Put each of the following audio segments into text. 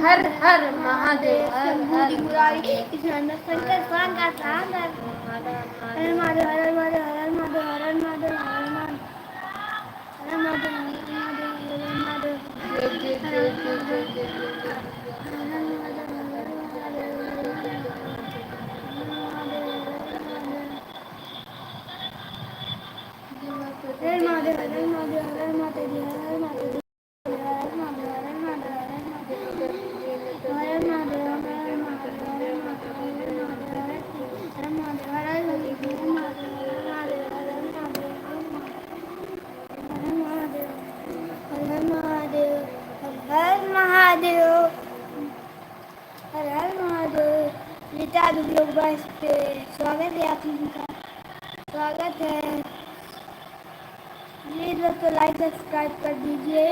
हर हर महादेव हर हर मुरारी कृष्ण शंकर शंकर शंकर हर महादेव हर महादेव हर महादेव हर महादेव हर महादेव हर महादेव पे स्वागत है आप लोगों का स्वागत है प्लीज दोस्तों लाइक सब्सक्राइब कर दीजिए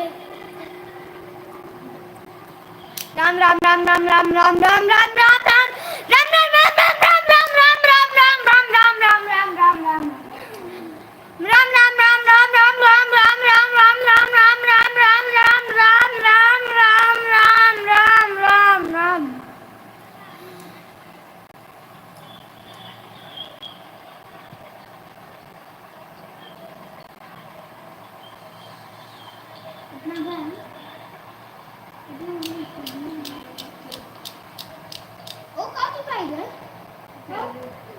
राम राम राम राम राम राम राम राम राम राम राम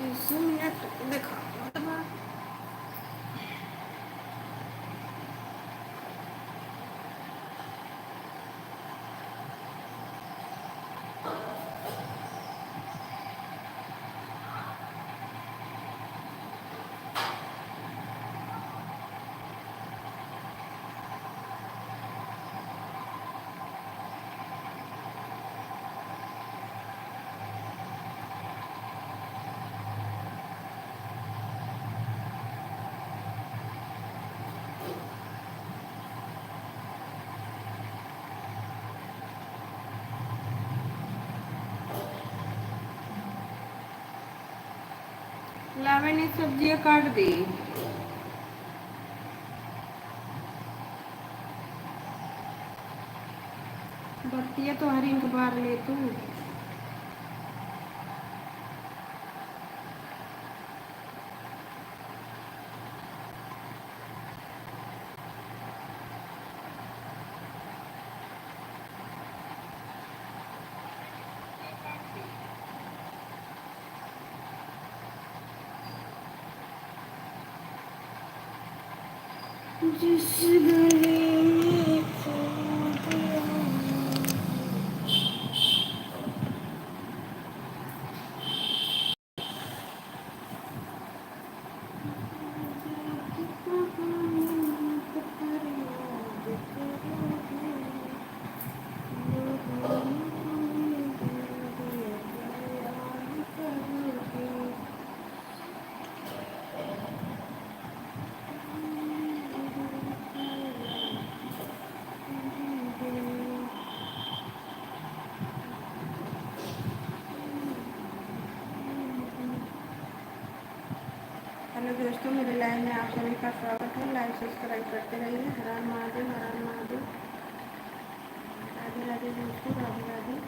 मिनट देखा ला मैंने सब्जियां काट दी। बत्तियां तो हर एक बार ले तू। जिस गली में खो गया। हेलो दोस्तों, मेरे लाइव में आप सभी का स्वागत है। लाइव सब्सक्राइब करते रहिए। हर हर महादेव, हर हर महादेव। राधे राधे दोस्तों, राधे राधे।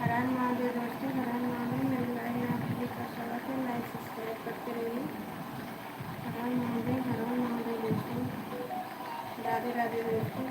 हर हर महादेव दोस्तों, हर हर महादेव। मेरे लाइव में आप सभी का स्वागत है। लाइक सब्सक्राइब करते रहिए। हर हर महादेव, हर हर महादेव दोस्तों। राधे राधे दोस्तों।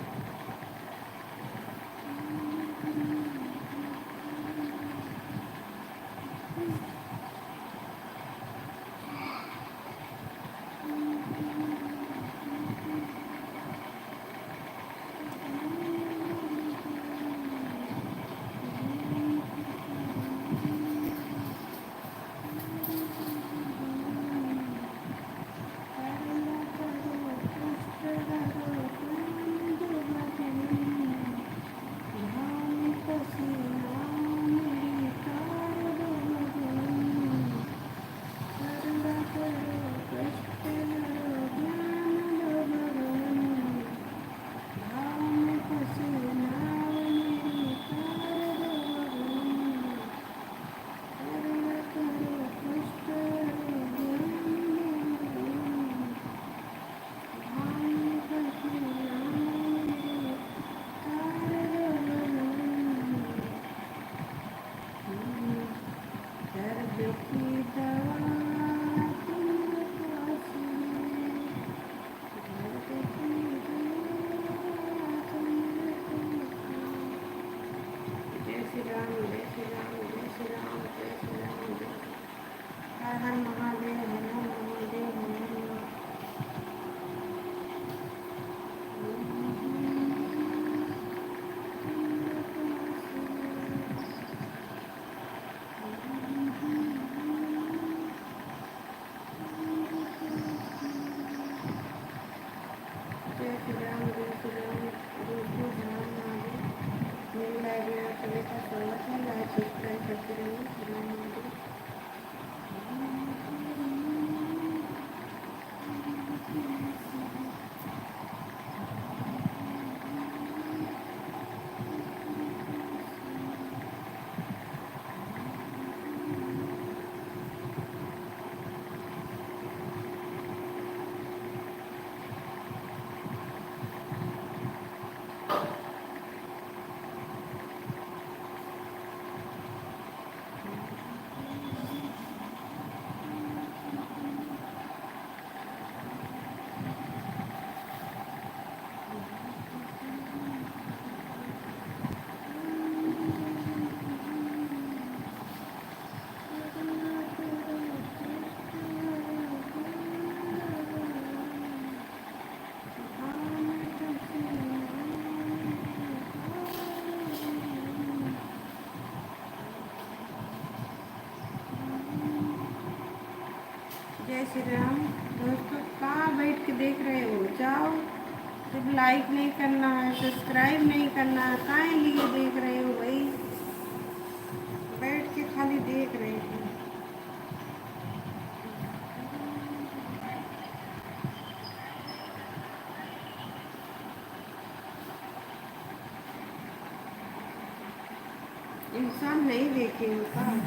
हर हर महादेव, हर हर महादेव, हर हर महादेव। जय श्री राम, जय श्री राम दोस्तों, हर हर महादेव। मेरी लाइव में आप सभी का स्वागत है। लाइक सब्सक्राइब करते रहिए। हर हर महादेव। जय श्री राम दोस्तों। कहाँ बैठ के देख रहे हो? जाओ। जब लाइक नहीं करना है, सब्सक्राइब नहीं करना है, काहे लिए देख रहे हो भाई? बैठ के खाली देख रहे हो। इंसान नहीं देखे होगा।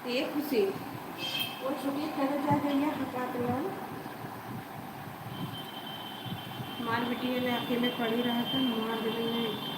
ये खुशी वो छुट्टी करे जा गई है हकात लोग मार बेटी ने अकेले पड़ी रहा था मार दिले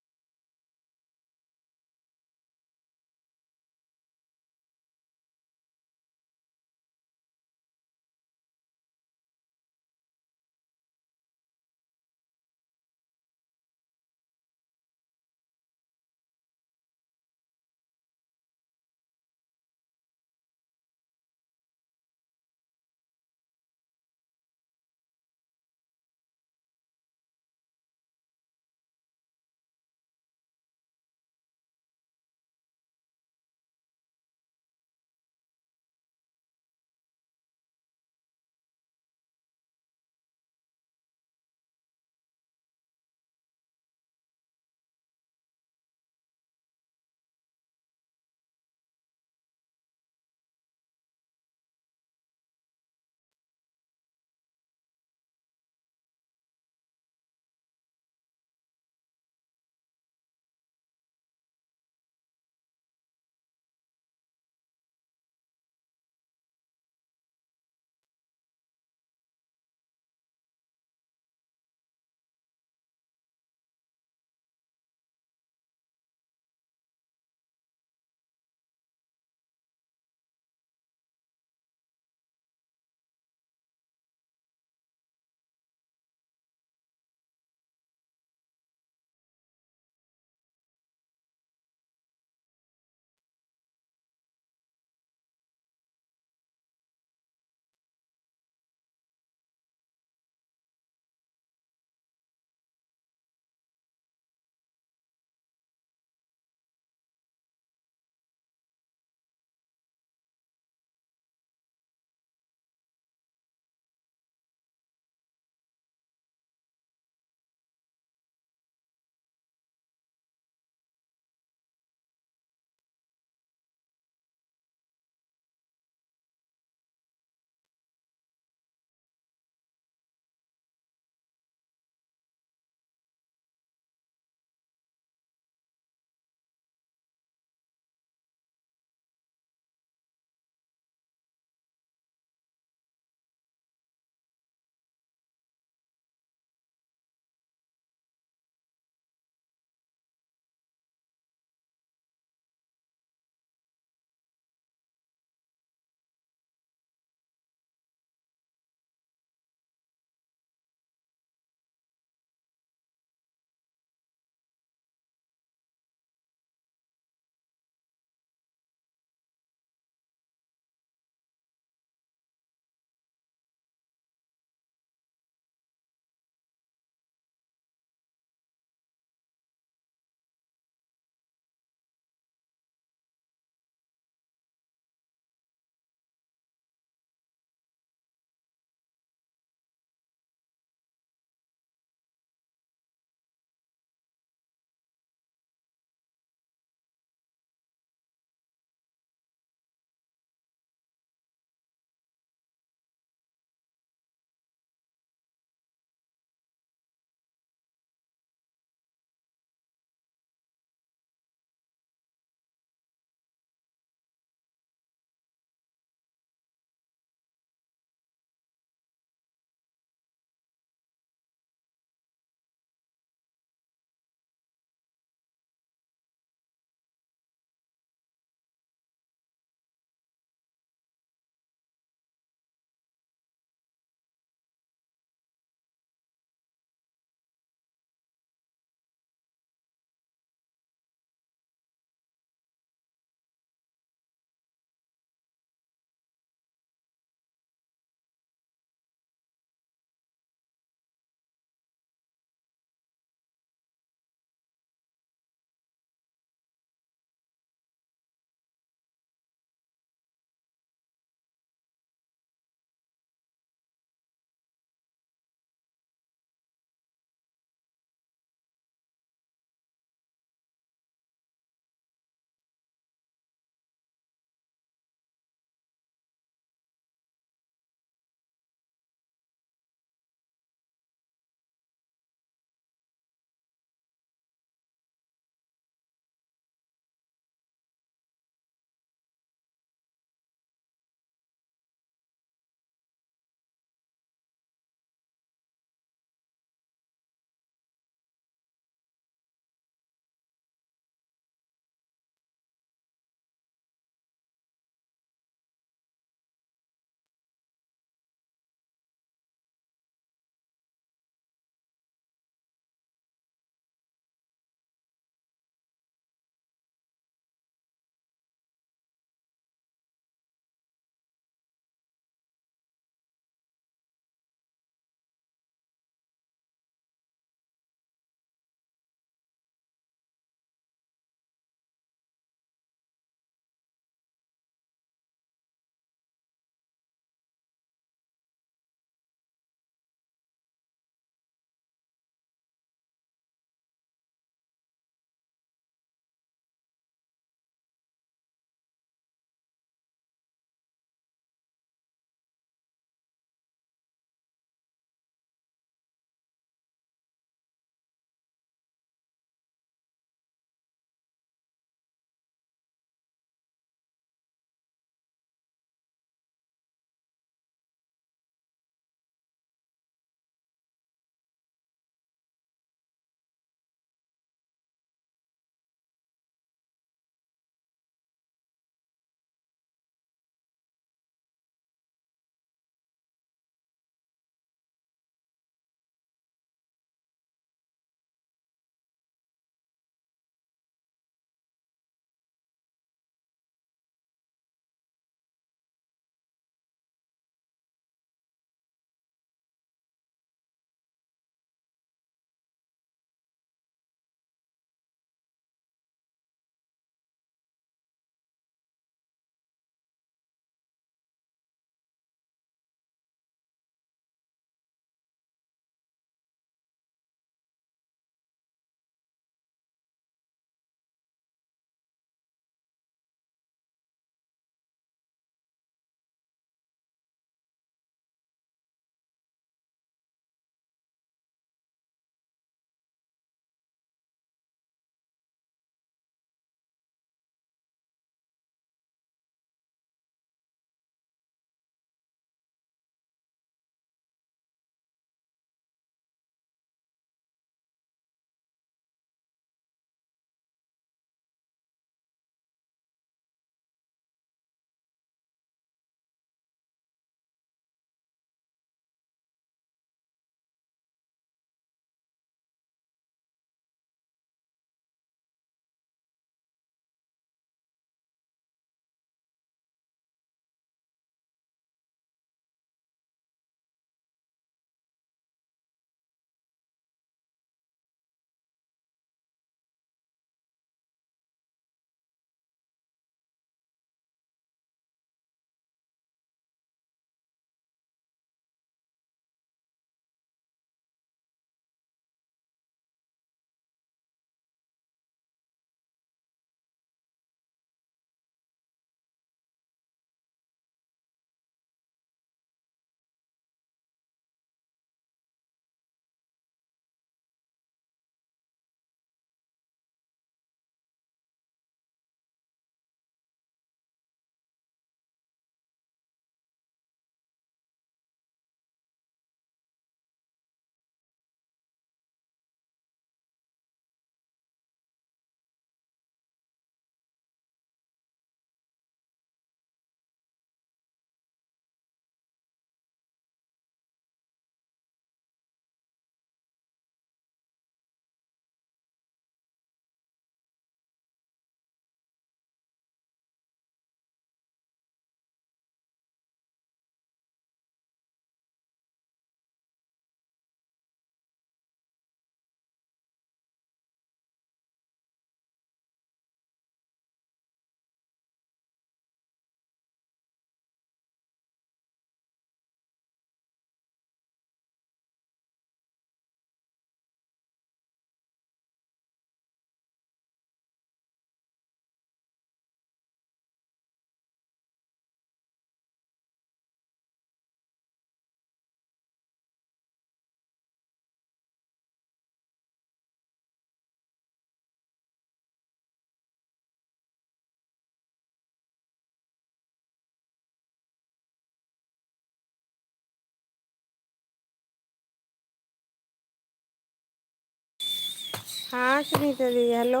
हाँ सुनीता दीदी, हेलो।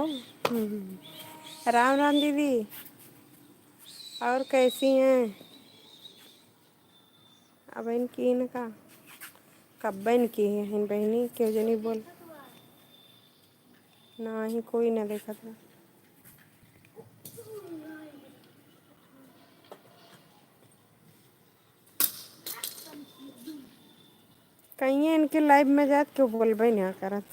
राम राम दीदी, और कैसी हैं? अब इनकी इनका कब बन की है इन बहनी क्यों जो नहीं बोल ना ही कोई ना देखा था। कहीं इनके लाइव में जात क्यों बोल भाई ना करत।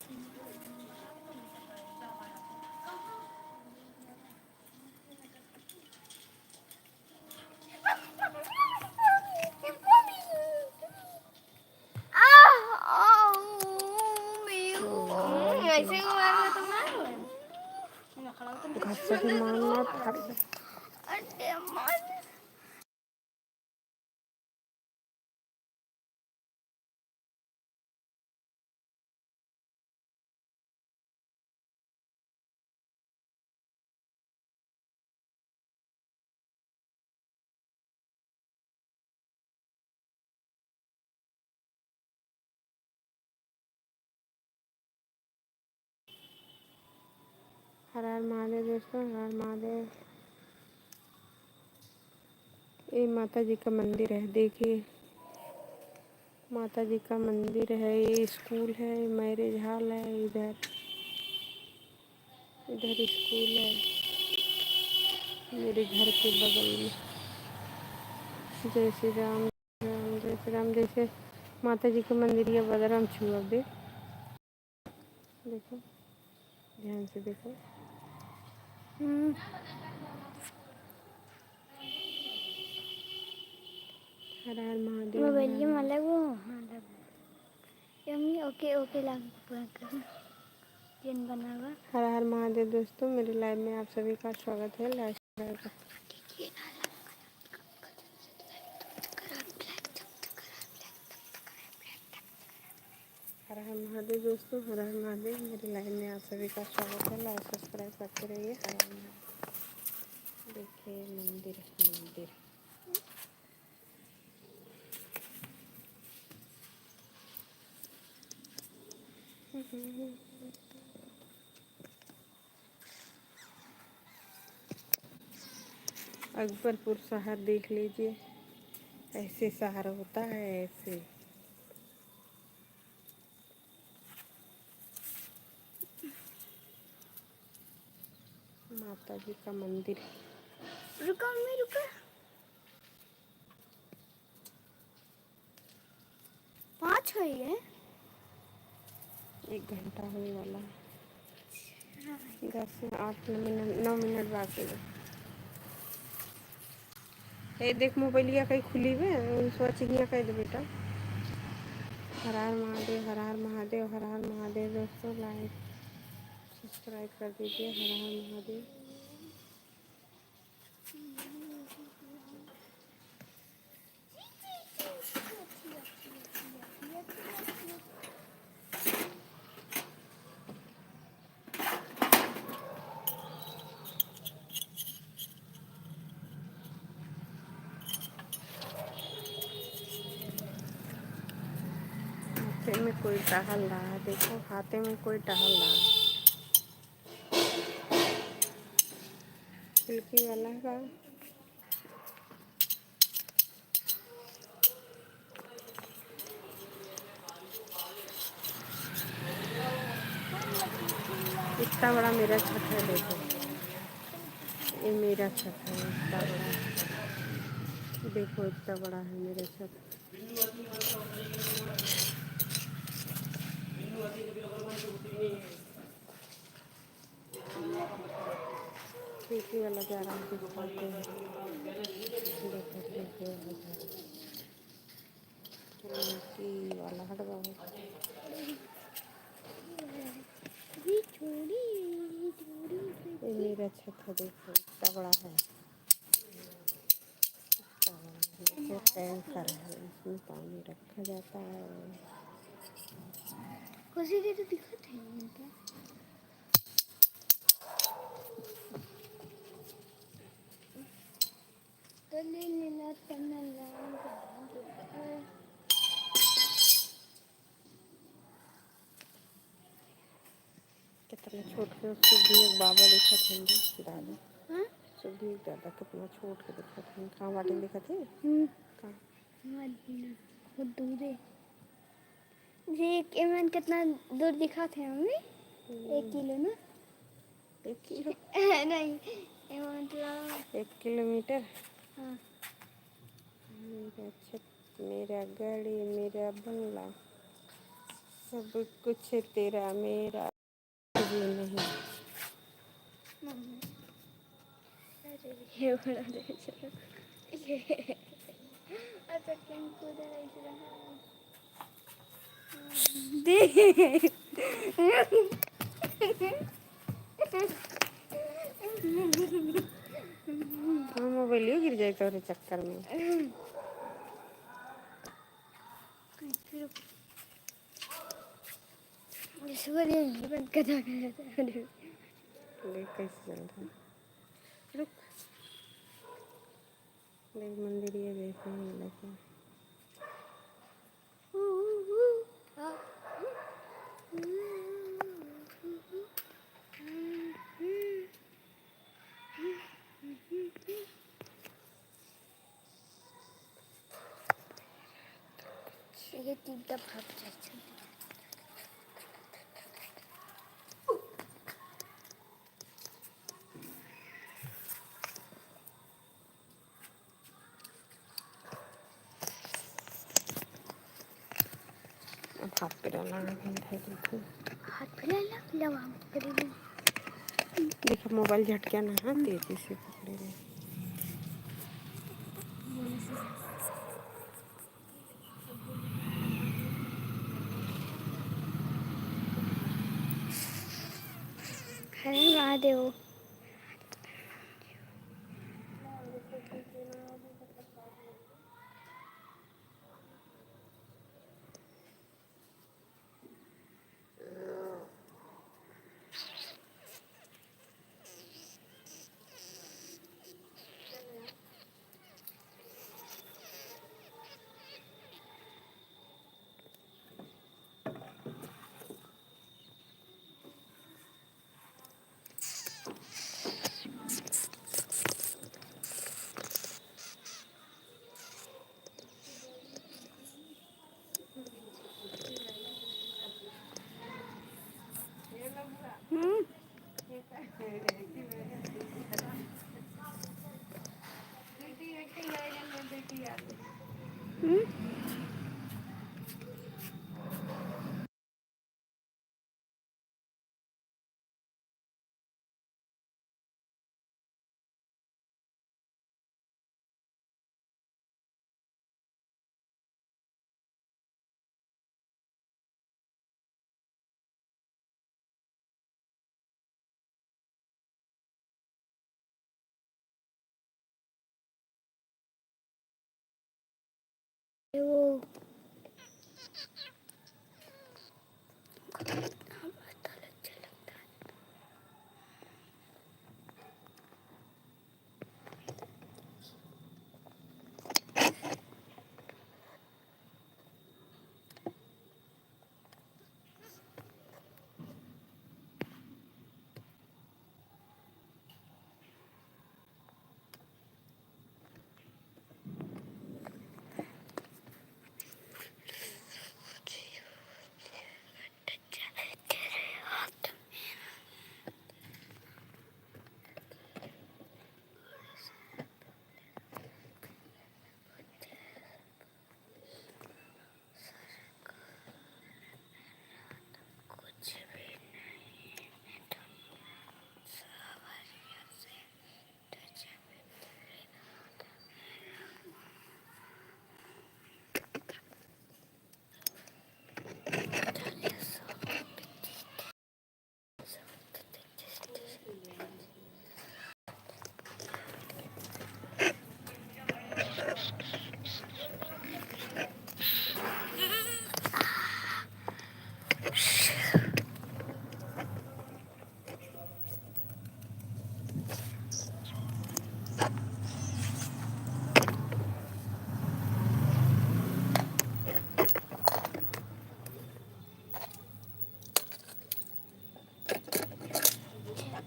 ऐसे ही मारना तो मारो। घर से भी मारना फाड़ दे। अरे मार। हर हर महादेव दोस्तों, हर हर महादेव। ये माता जी का मंदिर है, देखिए माता जी का मंदिर है। ये स्कूल है, मैरिज हॉल है। इधर इधर स्कूल है मेरे घर के बगल में। जय श्री राम, राम जय श्री राम। जैसे माता जी का मंदिर या बदराम छुआ दे, देखो ध्यान से देखो। हर हर महादेव। मोबाइल में लगो। हाँ लगो। यम्मी ओके ओके लग पूरा कर। जिन बनावा। हर हर महादेव दोस्तों, मेरे लाइव में आप सभी का स्वागत है। लाइक हर हर महादेव दोस्तों, हर हर महादेव। मेरे लाइव में आप सभी का स्वागत है। लाइक सब्सक्राइब करते रहिए। हर हर महादेव। देखिए मंदिर मंदिर। अकबरपुर शहर देख लीजिए, ऐसे शहर होता है ऐसे। माता जी का मंदिर। रुको मैं रुको। 5 है ये। 1 घंटा होने वाला है। 10 से 8 9 मिनट बाकी है। ये देख मोबाइलिया कहीं खुली हुई सोचिए कह दे बेटा। हर हर महादेव, हर हर महादेव, हर हर महादेव दोस्तों। लाइक सब्सक्राइब कर दीजिए। हर हर महादेव। हाथे में कोई टहल रहा है, देखो हाथे में कोई टहल रहा है। खिड़की वाला का इतना बड़ा मेरा छत है। देखो ये मेरा छत है, इतना बड़ा। देखो इतना बड़ा है मेरा छत। खिड़की वाला जा रहा है, दिखाते हैं। देखो खिड़की वाला जा रहा है। खिड़की वाला हट गया। ये मेरा छत है, देखो इतना बड़ा है। देखो टैंकर है, इसमें पानी रखा जाता है। कुछ तो दिखत है इनका। तो ले लेना करना कितना छोट के सुधी एक बाबा लिखा थे दादा हाँ सुधी एक दादा कितना छोट के लिखा थे कहाँ बाटे लिखा थे कहाँ बहुत दूर है जी एमन कितना दूर दिखा थे हमें 1 किलो ना 1 किलो नहीं मतलब 1 किलोमीटर हाँ मेरा छत मेरा गाड़ी मेरा बंगला सब कुछ तेरा मेरा भी नहीं ये बड़ा दे चलो ये अच्छा कैन कूदा दे हाँ मोबाइल गिर जाए तोरे चक्कर में सूर्य बंद कथा कर देख कैसे चल रहा है रुक देख मंदिर ये देखने में लगे ये तीनटा भाग जाए अब हाथ पे डालना है देखो हाथ पे ले ला लवा करेंगे देखो मोबाइल झटका ना हाँ तेजी से पकड़े रहे हरे महादेव वो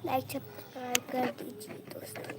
लाइक सब्सक्राइब कर दीजिए दोस्तों।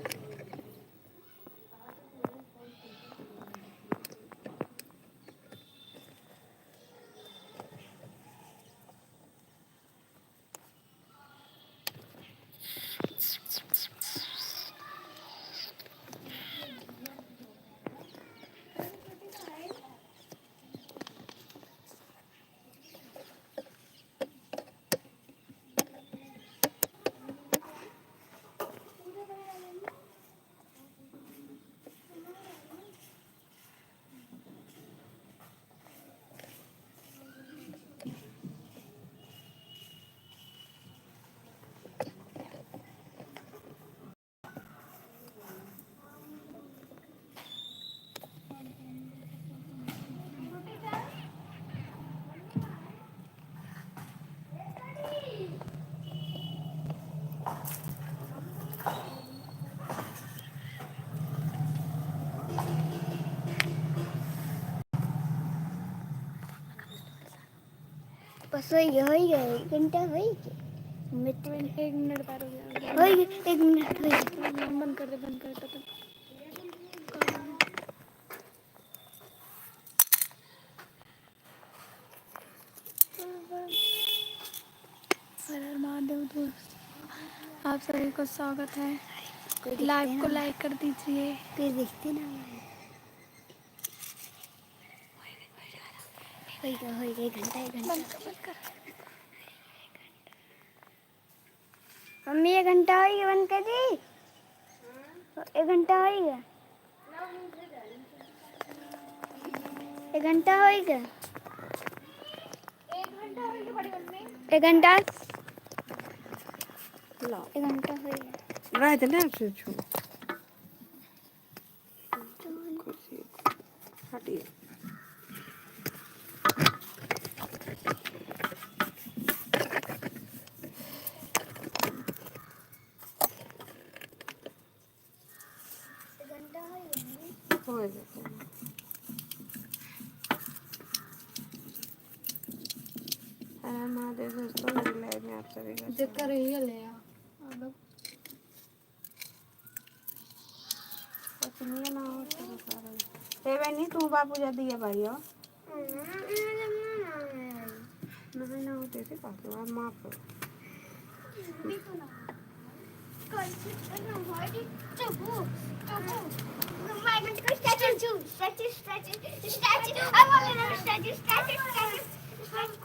बस हो गया 1 घंटा हो गया। मिनट 1 मिनट पार हो गया। हो गया 1 मिनट हो गया। बंद कर दे। हर हर महादेव दोस्त, आप सभी को स्वागत है। लाइव को लाइक कर दीजिए। कोई देखते ना हो गया 1 घंटा। बंद कर मम्मी 1 घंटा हो गया। बंद कर दी। 1 घंटा हो गया। 1 घंटा हो गया। 1 घंटा लो 1 घंटा हो गया। रात ना छू कुर्सी हटिए। हो जाता है। हर महादेव दोस्तों, मेरी लाइव में आप सभी का देख कर रही है ले अब पत्नी ना हो तो सारा हे बहनी तू बापू जा दिया भाई हो नहीं ना होते थे बापू आप माफ करो।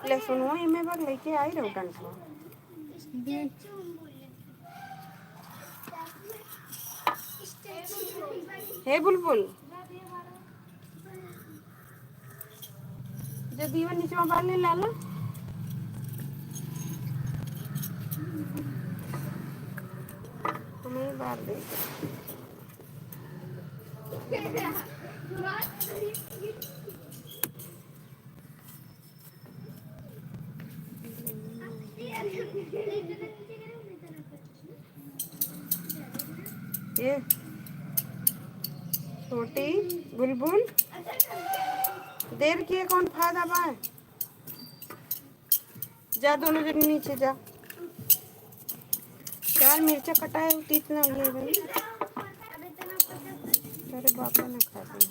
ले सुनो ये मैं बग लेके आई रहूं टन को हे बुलबुल जो दीवन नीचे में बाल ले ला लो। तुम्हें बाल दे ये छोटी बुलबुल देर किए कौन फायदा पाए जा दोनों जन नीचे जा। 4 मिर्चा कटाए इतना ले भाई तेरे बापा ने खा दी।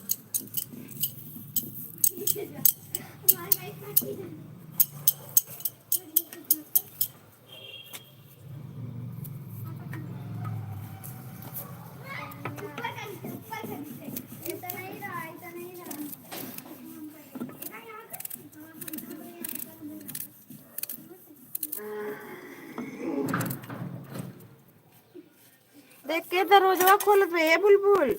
देख के दरवाजा खोल पे है बुलबुल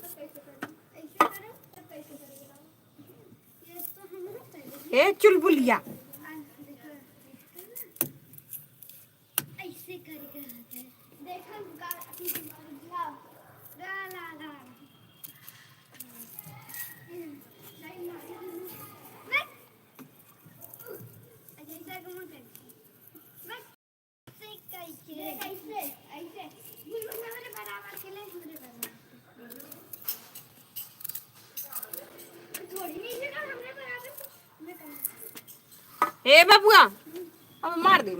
ए चुलबुलिया ऐसे करके देखो ए बाबुआ अब मार दे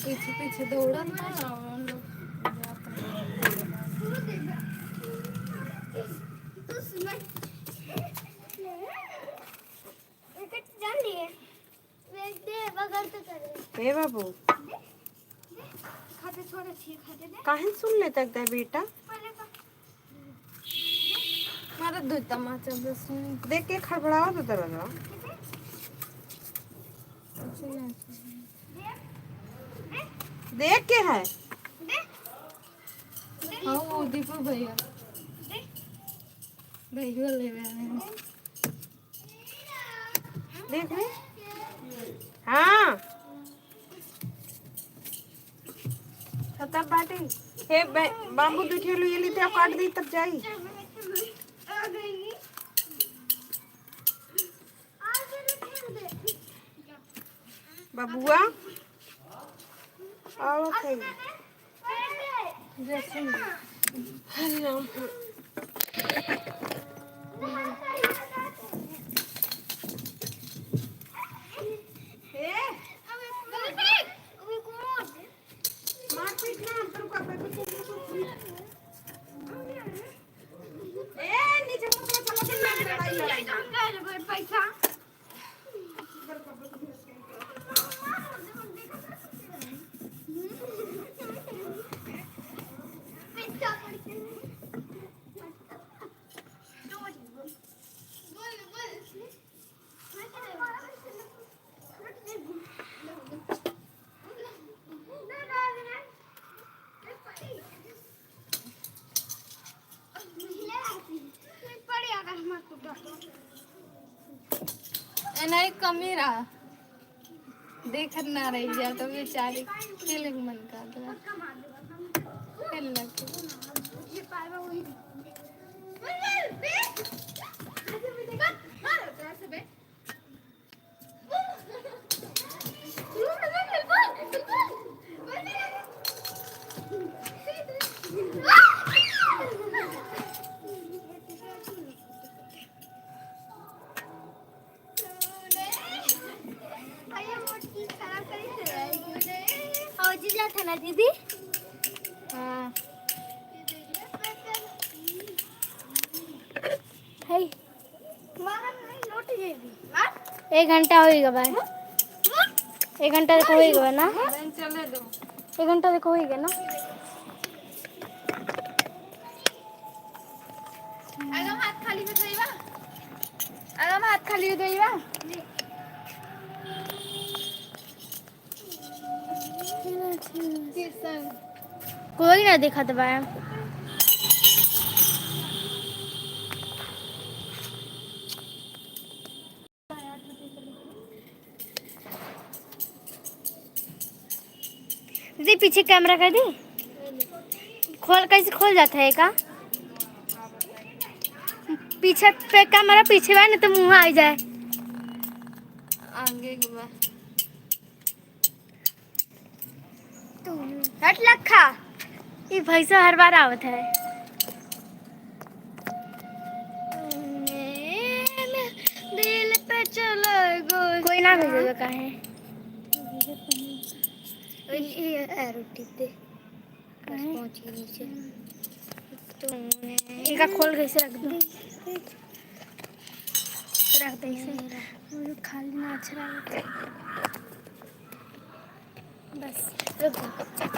पीछे पीछे दौड़ा ना हम लोग हे बाबू काहे सुन लेता है बेटा मारा दो तमाचा बस देख के खड़बड़ाओ तो दरवाजा देख के है हाँ वो दीपक भैया भैया ले रहे हैं देख ले हाँ खतर बाटी हे बाबू दूठे लो ये लेते काट दी तब जाई बाबुआ आओ सही जैसे हरे राम नहीं कमी रहा देखत ना रही जा तो बेचारी खेले के मन का खेल लगे था ना दीदी हाँ है 1 घंटा होएगा भाई 1 घंटा देखो होएगा ना चले दो 1 घंटा देखो होएगा ना आगम हाथ खाली में देइबा आगम हाथ खाली में देइबा कोई ना देखा तो भाई दीदी पीछे कैमरा कर दी खोल कैसे खोल जाता है का पीछे पे कैमरा पीछे बा नहीं तो मुंह आ जाए आगे के बा हट लखा ये भैंसा हर बार आवत है दिल पे चलो कोई ना भेजेगा काहे एरो टिप दे बस पहुंच गई नीचे इनका खोल कैसे रख दो रख दे इसे खाली ना अच्छा लगता बस रुक जा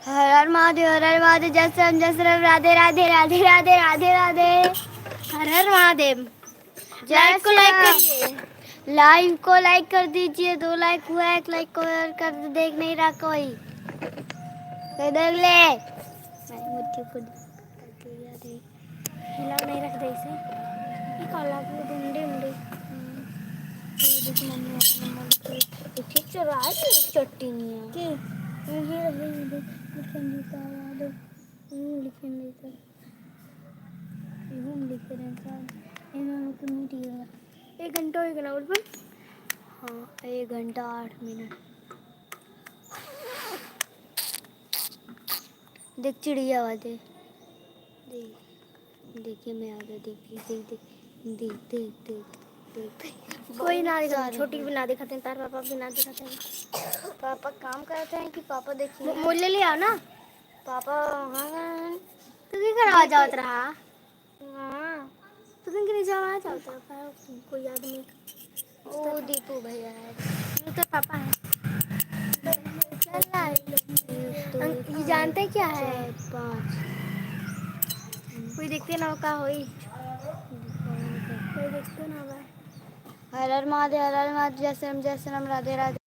हर हर महादेव जय श्री राम राधे राधे राधे राधे राधे राधे हर हर महादेव लाइक को लाइक करिए लाइव को लाइक कर दीजिए 2 लाइक हुआ 1 लाइक को कर देख नहीं रहा कोई देख ले मुझे को हिला नहीं रख दे इसे ये कॉल लगा दे मुंडे मुंडे देखिए मम्मी का नंबर लिखे ठीक चल रहा है तो चट्टी नहीं है कि ये रहे लिखेंगे का याद लिखेंगे तो हम लिख रहे हैं सर इन्होंने को मीटिंग है 1 घंटा हो गया बोल हाँ 1 घंटा 8 मिनट देख चिड़िया आवाज़ है देख देखिए मैं आ गया देखिए देख देख देख देख देख देख कोई ना दिखा छोटी भी ना दिखाते हैं तार पापा भी ना दिखाते हैं पापा काम करते हैं कि पापा देखिए मूल्य ले आओ ना पापा हाँ तू क्या करवा जाओ रहा हाँ तू क्या नहीं जाओ चाहता रहा कोई आदमी ओ दीपू भैया है ये तो पापा है चल रहा है ये जानते हैं क्या है 5 कोई देखते ना का होई कोई देखते ना हर हर महादेव जय श्री राम राधे राधे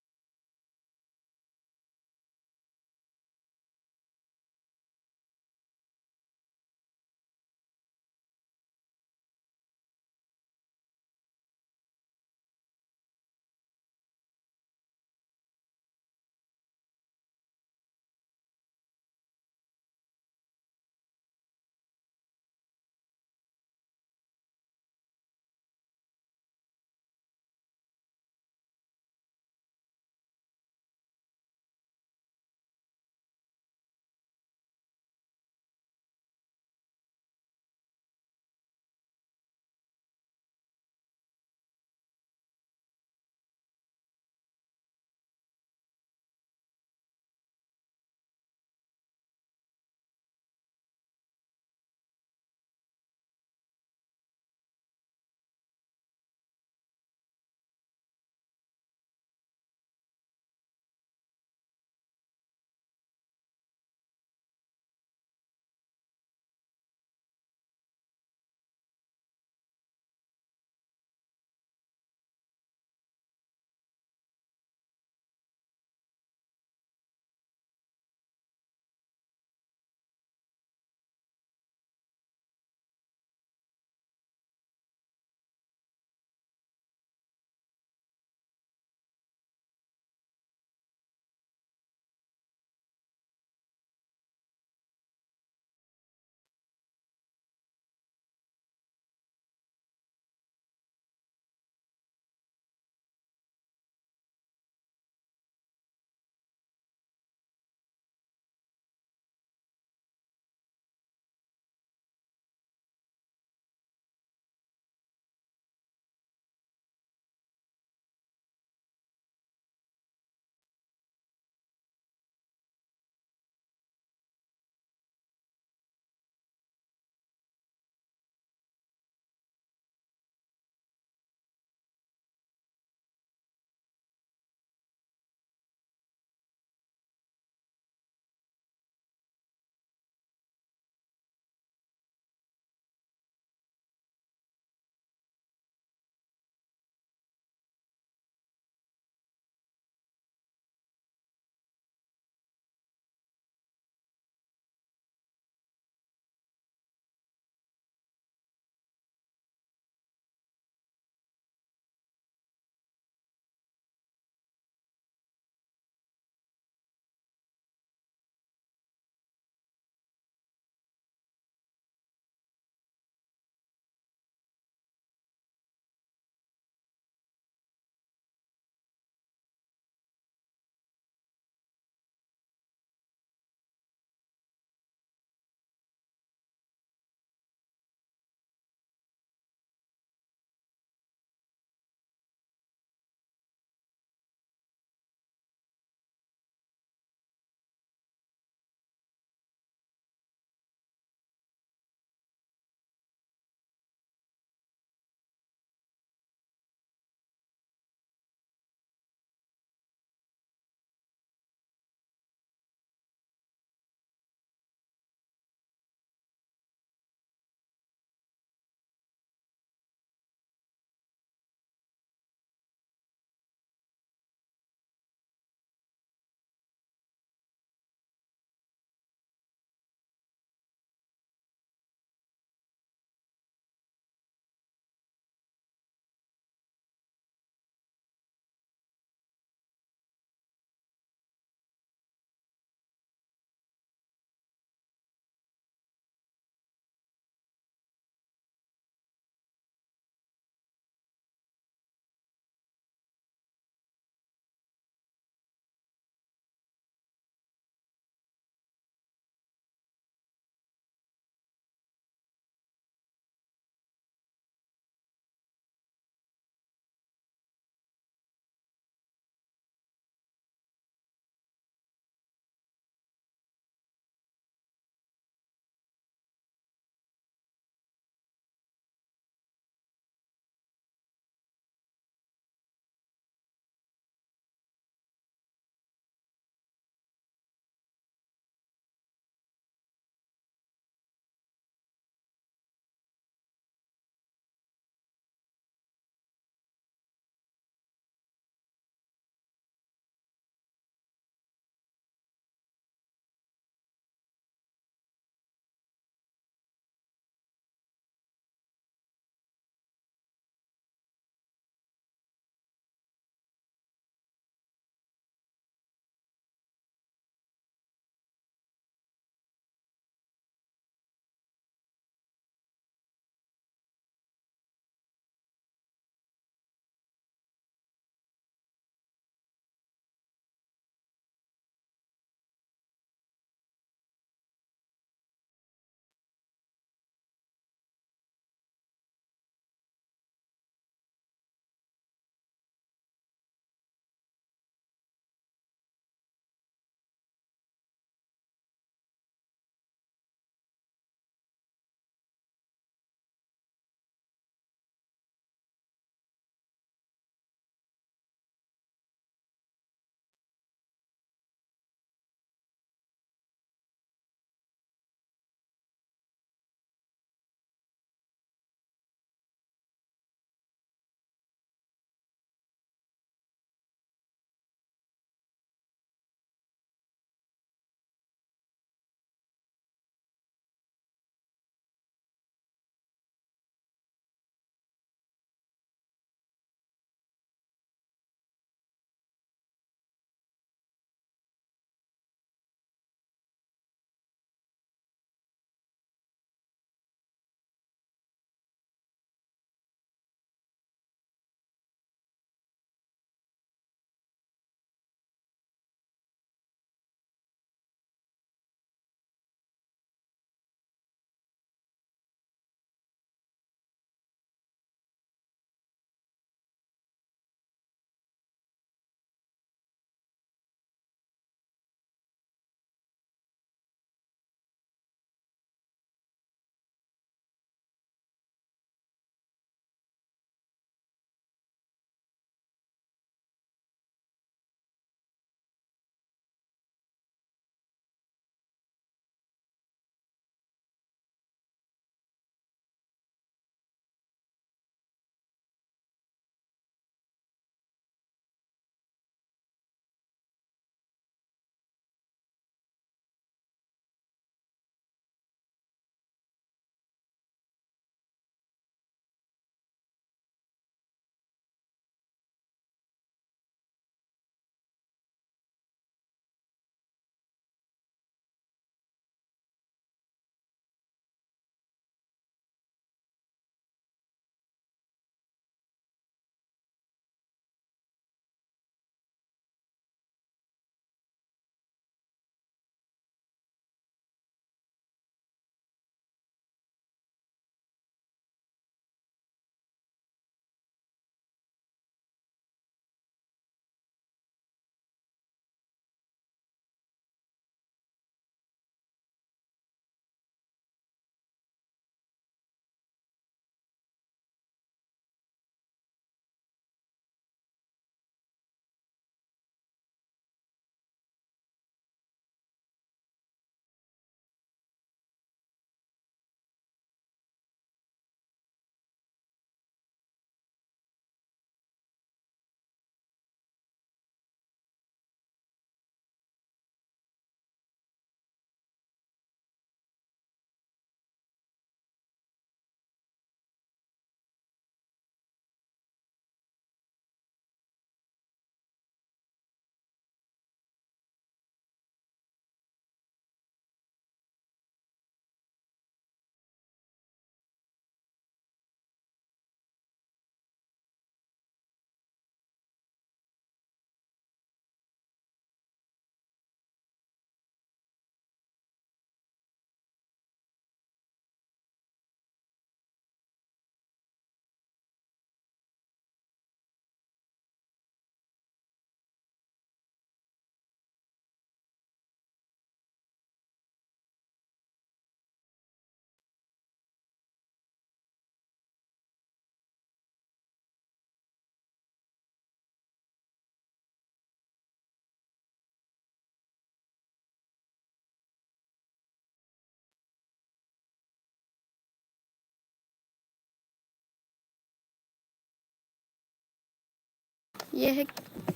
यह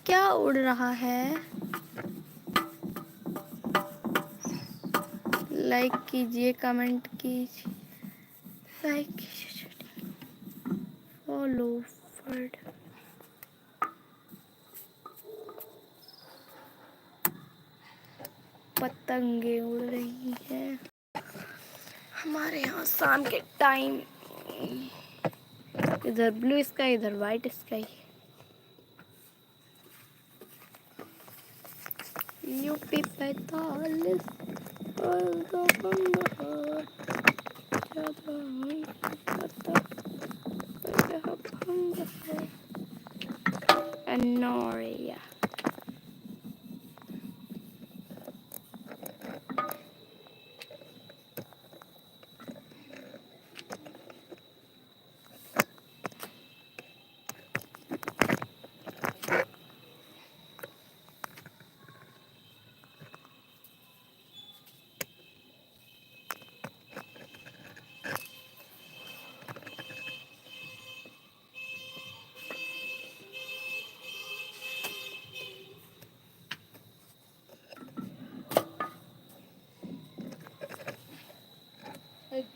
क्या उड़ रहा है? लाइक कीजिए, कमेंट कीजिए, लाइक कीजिए, फॉलो फॉरवर्ड। पतंगे उड़ रही हैं हमारे यहाँ शाम के टाइम। इधर ब्लू स्काई, इधर वाइट स्काई। UP 45 Anoria.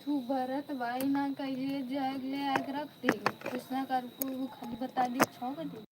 तू भरत भाई ना कहिए जागले आग रखते कृष्णा कर को खाली बता दी छो बजे